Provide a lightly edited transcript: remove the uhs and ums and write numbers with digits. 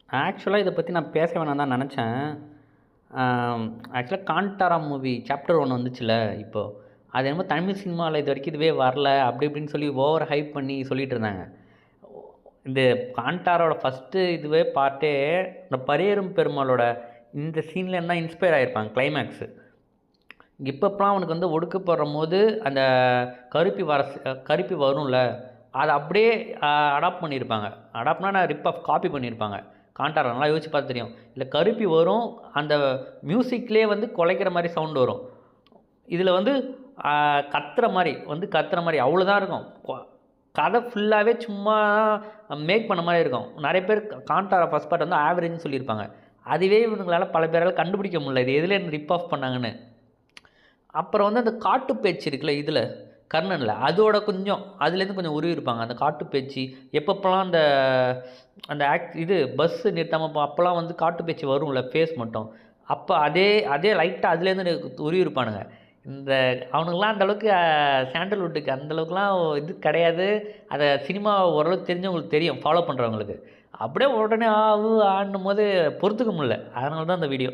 ஆக்சுவலா இத பத்தி நான் பேச வேணாம்னு தான் நெனச்சேன். ஆக்சுவலா காந்தாரா மூவி சாப்டர் 1 வந்துச்சுல்ல இப்போ. அது என்னமோ தமிழ் சினிமால இதுவரைக்கும் இதுவே வரல, அப்படி இப்படின்னு சொல்லி ஓவர் ஹைப் பண்ணி சொல்லிட்டு இருந்தாங்க. இந்த காந்தாராவோட ஃபர்ஸ்ட்டு இதுவே பார்ட்டே இந்த பரியேறும் பெருமாளோட இந்த சீன்லேருந்து தான் இன்ஸ்பயர் ஆயிருப்பாங்க கிளைமேக்ஸு. எப்பப்பலாம் அவனுக்கு வந்து ஒடுக்கப்படும்போது அந்த கருப்பி வரும்ல, அத அப்படியே அடாப்ட் பண்ணியிருப்பாங்க. அடாப்ட்னா நான் ரிப் ஆஃப் காப்பி பண்ணியிருப்பாங்க. காந்தாரா நல்லா யோசிச்சு பார்த்தா தெரியும். இல்ல கருப்பி வரும், அந்த மியூசிக்லயே வந்து குலைக்கிற மாரி சவுண்ட் வரும். இதில வந்து கத்துற மாரி அவ்வளோதான் இருக்கும். கதை ஃபுல்லாவே சும்மா மேக் பண்ண மாரி இருக்கும். நெறைய பேர் காந்தாரா ஃபர்ஸ்ட் பார்ட் வந்து ஆவரேஜ்ன்னு சொல்லியிருப்பாங்க. அதுவே இவனுங்களால பல பேரால கண்டுபிடிக்க முடியல. இது எதுலேருந்து ரிப் ஆஃப் பண்ணாங்கன்னு. அப்புறம் வந்து அந்த காட்டுப்பேச்சி இருக்குல்ல இதில் கர்ணனில் அதோட கொஞ்சம் அதுலேருந்து கொஞ்சம் உருவிருப்பாங்க அந்த காட்டுப்பேச்சி எப்பப்போலாம் அந்த அந்த பஸ்ஸு நிறுத்தாமல் அப்போல்லாம் வந்து காட்டுப்பேச்சி வரும்ல ஃபேஸ் மட்டும் அப்போ அதே அதே லைட்டாக அதுலேருந்து உருவிருப்பானுங்க இந்த அவனுங்களாம் அந்தளவுக்கு சாண்டல்வுட்டுக்கு அந்தளவுக்குலாம் இது கிடையாது அதை சினிமா ஓரளவுக்கு தெரிஞ்சவங்களுக்கு தெரியும் ஃபாலோ பண்ணுறவங்களுக்கு அப்படியே உடனே ஆன்னும் போது பொறுத்துக்க முடியல அதனால தான் அந்த வீடியோ